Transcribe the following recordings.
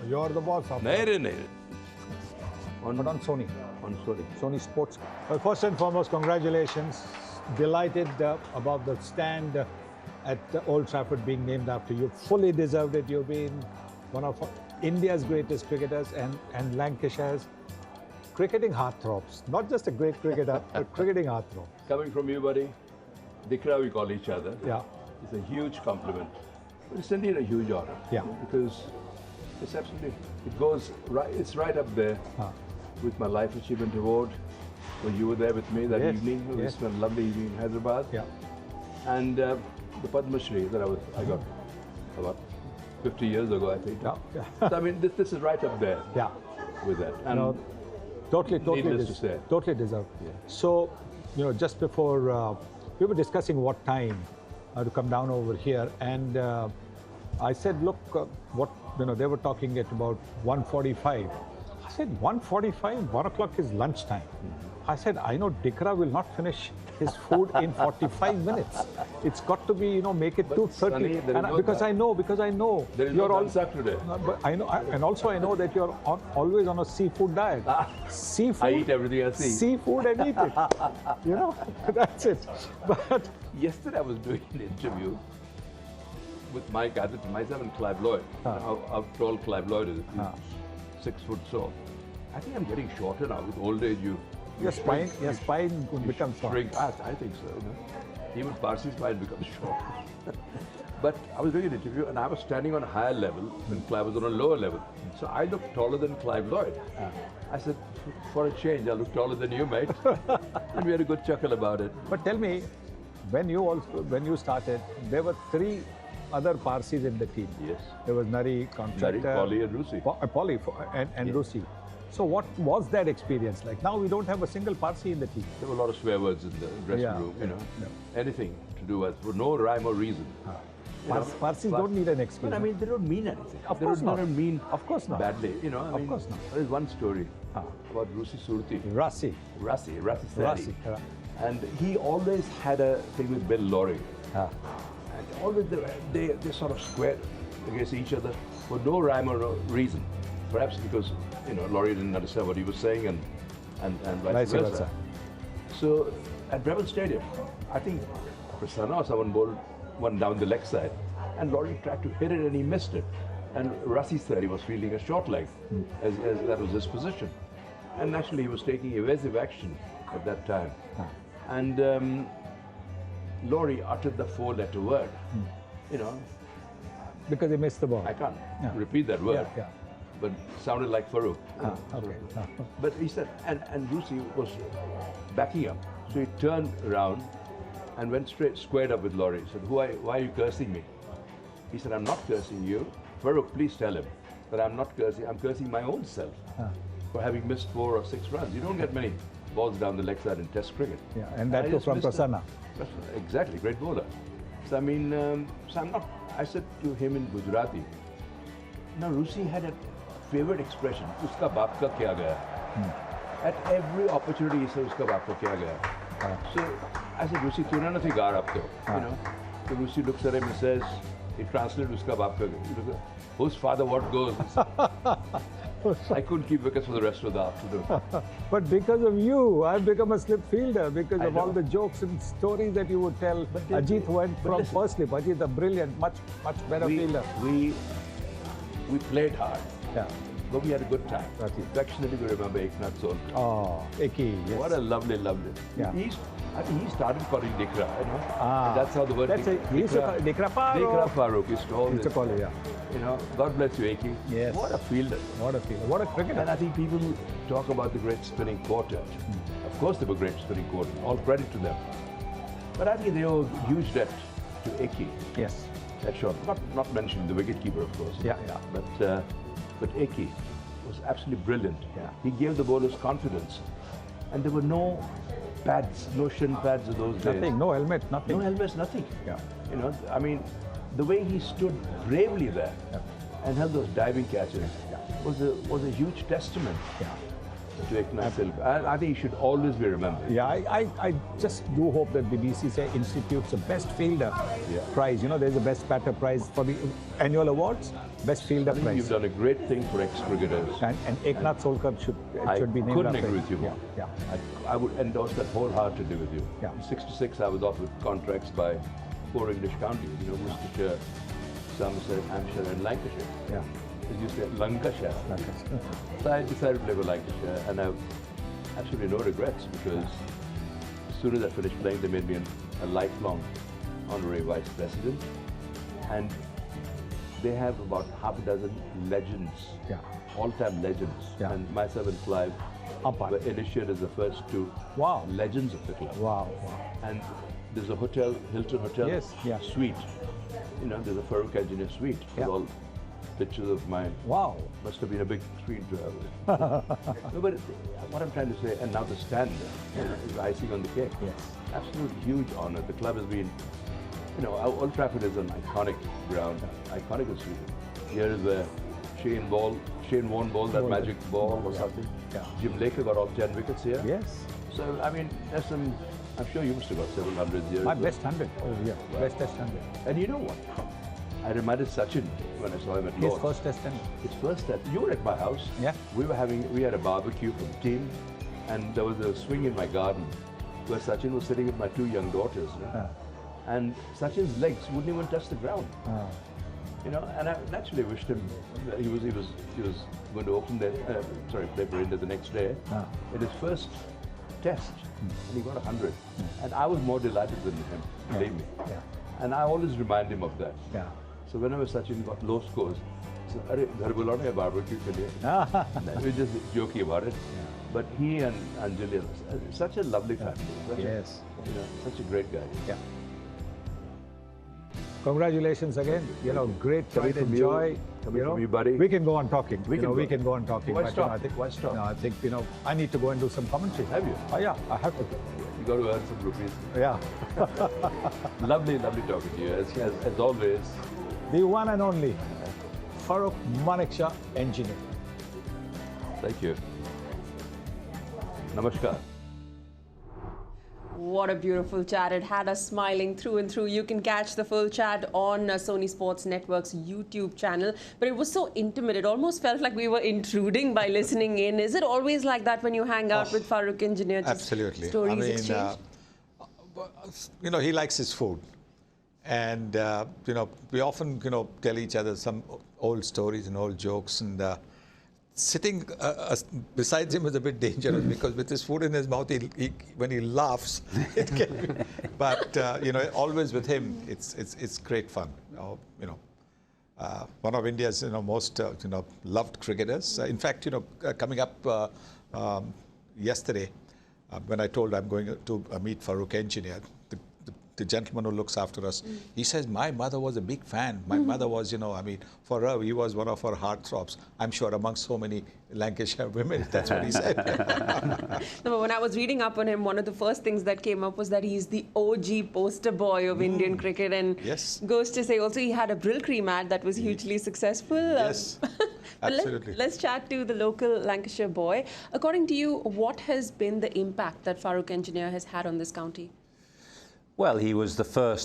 You're the boss of नहीं But on Sony. On Sony. Sony Sports. Well, first and foremost, congratulations. Delighted about the stand at Old Trafford being named after you. Fully deserved it. You've been one of India's greatest cricketers and Lancashire's cricketing heartthrobs. Not just a great cricketer, but cricketing heartthrob. Coming from you, buddy, Dikra we call each other. Yeah. It's a huge compliment. But it's indeed a huge honor. Yeah. Because it's absolutely, it goes right, it's right up there with my Life Achievement Award. When you were there with me that evening, we spent a lovely evening in Hyderabad. Yeah. And the Padma Shri that I got about 50 years ago, I think. Yeah. So, I mean, this is right up there. Yeah. With that. And totally deserved. Yeah. So, just before we were discussing what time to come down over here, and I said, look, they were talking at about 1:45. I said, 1:45, 1 o'clock is lunchtime. I said, I know Dikra will not finish his food in 45 minutes. It's got to be, make it 2:30. Because I know there is you're no all today. But I know, and also I know that you're always on a seafood diet. Seafood. I eat everything I see. Seafood and eat it. That's it. But yesterday I was doing an interview with myself and Clive Lloyd. How tall Clive Lloyd is? 6 foot so. I think I'm getting shorter now. With old age, your spine could become short. I think so. Even Parsi's spine becomes short. But I was doing an interview and I was standing on a higher level when Clive was on a lower level. So I looked taller than Clive Lloyd. I said, for a change, I look taller than you, mate. And we had a good chuckle about it. But tell me, when you started, there were 3 other Parsis in the team. Yes. There was Nari, contractor, Nari, Polly and Rusi. Polly and Rusi. So what was that experience like? Now we don't have a single Parsi in the team. There were a lot of swear words in the dressing room, anything to do with, for no rhyme or reason. Parsis don't need an excuse. But I mean, they don't mean anything. Of course not. They don't mean badly. Of course not. There is one story about Rusi Surti. Rasi. And he always had a thing with Bill Lorry. And always they sort of squared against each other for no rhyme or no reason. Perhaps because Laurie didn't understand what he was saying and vice versa. So at Breville Stadium, I think Prasanna or someone bowled one down the leg side, and Laurie tried to hit it and he missed it. And Rasi said he was fielding a short leg, as that was his position. And naturally he was taking evasive action at that time. And Laurie uttered the 4-letter word, Because he missed the ball. I can't repeat that word. But sounded like Farokh. But he said, and Rusi was backing up. So he turned around and went squared up with Laurie. He said, why are you cursing me? He said, I'm not cursing you. Farokh, please tell him that I'm not cursing. I'm cursing my own self for having missed 4 or 6 runs. You don't get many balls down the leg side in Test cricket. Yeah, and that too from Prasanna. Exactly, great bowler. So I mean, I said to him in Gujarati, now Rusi had a favorite expression, uska baap ka kya gaya? At every opportunity he said, uska baap ka kya gaya? So I said, Rusi, tu na nathi gar apko. So Rusi looks at him and says, he translates uska baap ka gaya. Whose father what goes? I couldn't keep wickets for the rest of the afternoon. But because of you, I've become a slip fielder because of all the jokes and stories that you would tell. Ajit went from first slip. Ajit, a brilliant, much better fielder. We played hard. But we had a good time. Affectionately, we remember Eknath Zone. Oh, Eki, yes. What a lovely. Yeah. I think he started calling Dikra, And that's how the word Dikra Farokh. Dikra Farokh is to call it, God bless you, Eki. Yes. What a fielder. What a cricketer. And I think people talk about the great spinning quartet. Of course they were great spinning quartet. All credit to them. But I think they owe huge debt to Eki. Yes. That shot. Not mentioning the wicketkeeper, of course. But Eki was absolutely brilliant. He gave the bowlers confidence. And there were no pads, no shin pads in those days. Nothing, no helmet, nothing. No helmets, nothing. I mean, the way he stood bravely there and held those diving catches was a huge testament to Eknath. I think he should always be remembered. Yeah, I just do hope that the BCCI institutes a best fielder prize. You know, there's a best batter prize for the annual awards. Best fielder prize. You've done a great thing for ex-cricketers. And Eknath Solkar should be named after. I couldn't agree with you more. Yeah. I would endorse that wholeheartedly with you. Yeah. In '66, I was offered contracts by 4 English counties. You know, Worcestershire, Somerset, Hampshire, and Lancashire. Yeah. As you say, Lancashire. So I decided to live in Lancashire, and I have absolutely no regrets because as soon as I finished playing, they made me a lifelong honorary vice president, and they have about half a dozen legends, all-time legends, and myself and Clive were initiated as the first 2 legends of the club. Wow. And there's a hotel, Hilton Hotel suite. You know, there's a Farokh Engineer suite with all pictures of mine. Wow. Must have been a big screen to have. No, but what I'm trying to say, and now the stand is icing on the cake. Yes. Absolute huge honor. The club has been, you know, Old Trafford is an iconic ground, iconic institution. Here is where Shane Warne bowled that magic ball or something. Yeah. Jim Laker got all 10 wickets here. Yes. So, I mean, there's some, I'm sure you must have got several hundred years. My best 100 over here. Right. Best test 100. And you know what? I reminded Sachin when I saw him at Lord's. His first test 100. His first test. You were at my house. Yeah. We had a barbecue for the team, and there was a swing in my garden where Sachin was sitting with my 2 young daughters. You know? And Sachin's legs wouldn't even touch the ground. You know, and I naturally wished him that he was going to open play for India the next day in his first test, and he got 100. And I was more delighted than him, believe me. And I always remind him of that. So whenever Sachin got low scores, he said, "Arey, ghar bulana hai barbecue ke liye." We were just joking about it. But he and Anjali, such a lovely family. Yes. You know, such a great guy. Yeah. Congratulations again. You know, great pride and joy. Coming from you, buddy. We can go on talking. We can go on talking. Why but, stop? You know, I think, Why stop? No, I think, you know, I need to go and do some commentary. Have you? Oh, yeah, I have to. You got to earn some rupees. Yeah. Lovely talking to you, as always. The one and only Farokh Engineer. Thank you. Namaskar. What a beautiful chat. It had us smiling through and through. You can catch the full chat on Sony Sports Network's YouTube channel. But it was so intimate. It almost felt like we were intruding by listening in. Is it always like that when you hang out with Farokh Engineer? Absolutely. Stories exchanged? You know, he likes his food. And, you know, we often, you know, tell each other some old stories and old jokes. And sitting beside him is a bit dangerous because with his food in his mouth, when he laughs, it can be. But you know, always with him, it's great fun. You know, one of India's most you know, loved cricketers. In fact, you know, coming up yesterday, when I told I'm going to meet Farokh Engineer, the gentleman who looks after us, he says, my mother was a big fan. My mother was, you know, I mean, for her, he was one of her heartthrobs. I'm sure amongst so many Lancashire women, that's what he said. No, but when I was reading up on him, one of the first things that came up was that he's the OG poster boy of Indian cricket. And goes to say also he had a Brill Cream ad that was hugely successful. Yes, absolutely. Let's chat to the local Lancashire boy. According to you, what has been the impact that Farokh Engineer has had on this county? Well, he was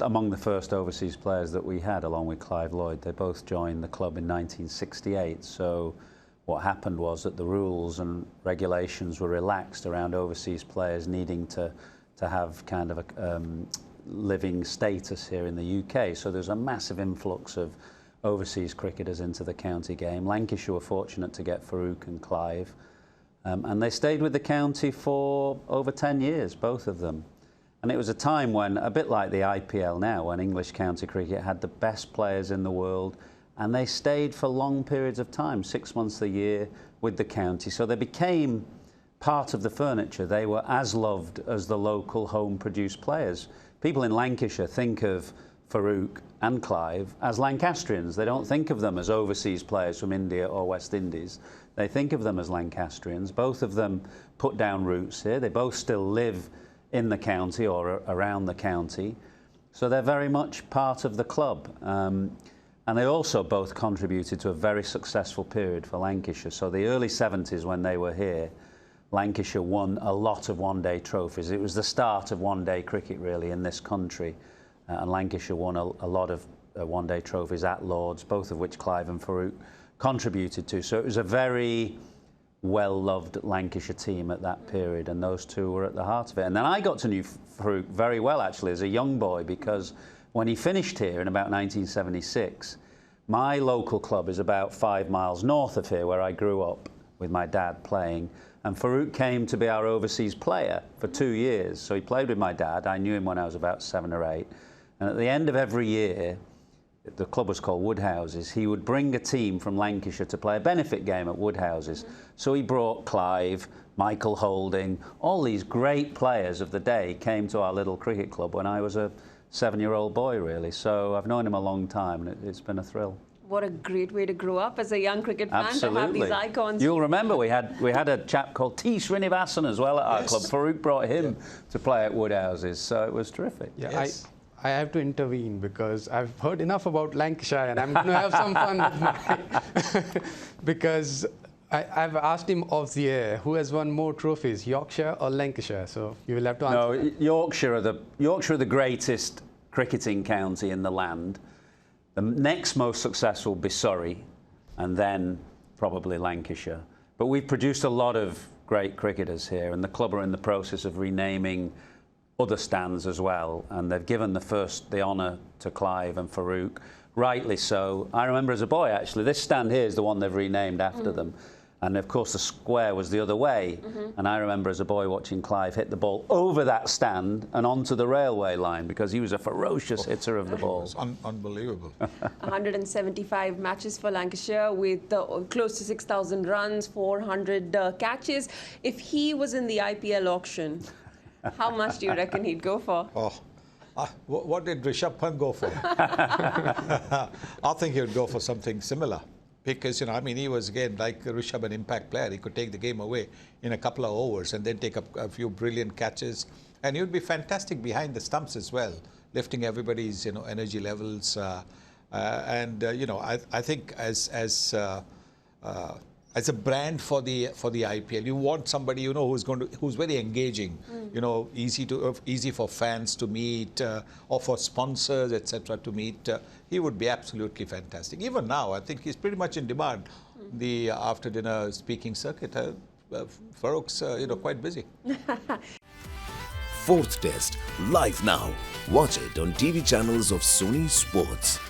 among the first overseas players that we had, along with Clive Lloyd. They both joined the club in 1968. So what happened was that the rules and regulations were relaxed around overseas players needing to have kind of a living status here in the UK. So there's a massive influx of overseas cricketers into the county game. Lancashire were fortunate to get Farokh and Clive. And they stayed with the county for over 10 years, both of them. And it was a time when, a bit like the IPL now, when English county cricket had the best players in the world, and they stayed for long periods of time, 6 months a year, with the county. So they became part of the furniture. They were as loved as the local home-produced players. People in Lancashire think of Farokh and Clive as Lancastrians. They don't think of them as overseas players from India or West Indies. They think of them as Lancastrians. Both of them put down roots here. They both still live in the county or around the county. So they're very much part of the club. And they also both contributed to a very successful period for Lancashire. So the early 70s when they were here Lancashire won a lot of one-day trophies. It was the start of one-day cricket, really, in this country. And Lancashire won a lot of one-day trophies at Lords, both of which Clive and Farokh contributed to. So it was a very well-loved Lancashire team at that period, and those two were at the heart of it. And then I got to know Farokh very well, actually, as a young boy, because when he finished here in about 1976, my local club is about 5 miles north of here, where I grew up with my dad playing. And Farokh came to be our overseas player for 2 years. So he played with my dad. I knew him when I was about 7 or 8. And at the end of every year, the club was called Woodhouses, he would bring a team from Lancashire to play a benefit game at Woodhouses. So he brought Clive, Michael Holding, all these great players of the day came to our little cricket club when I was a 7-year-old boy, really. So I've known him a long time, and it's been a thrill. What a great way to grow up as a young cricket fan. Absolutely. To have these icons. You'll remember we had a chap called T. Srinivasan as well at our club. Farokh brought him to play at Woodhouses, so it was terrific. Yeah, yes. I have to intervene because I've heard enough about Lancashire, and I'm going to have some fun with my because I've asked him off the air who has won more trophies, Yorkshire or Lancashire. So you will have to answer. No, Yorkshire are the greatest cricketing county in the land. The next most successful will be Surrey, and then probably Lancashire. But we've produced a lot of great cricketers here, and the club are in the process of renaming other stands as well, and they've given the honour to Clive and Farokh, rightly so. I remember as a boy, actually, this stand here is the one they've renamed after them. And of course the square was the other way. And I remember as a boy watching Clive hit the ball over that stand and onto the railway line, because he was a ferocious hitter of the ball. Unbelievable. 175 matches for Lancashire with close to 6,000 runs, 400 catches. If he was in the IPL auction, how much do you reckon he'd go for? What did Rishabh Pant go for? I think he would go for something similar. Because, I mean, he was, again, like Rishabh, an impact player. He could take the game away in a couple of overs and then take a few brilliant catches. And he would be fantastic behind the stumps as well, lifting everybody's, energy levels. I think as a brand for the IPL, you want somebody who's very engaging, easy for fans to meet, or for sponsors, etc. to meet. He would be absolutely fantastic. Even now, I think he's pretty much in demand. The after dinner speaking circuit, Farokh's quite busy. Fourth Test live now. Watch it on TV channels of Sony Sports.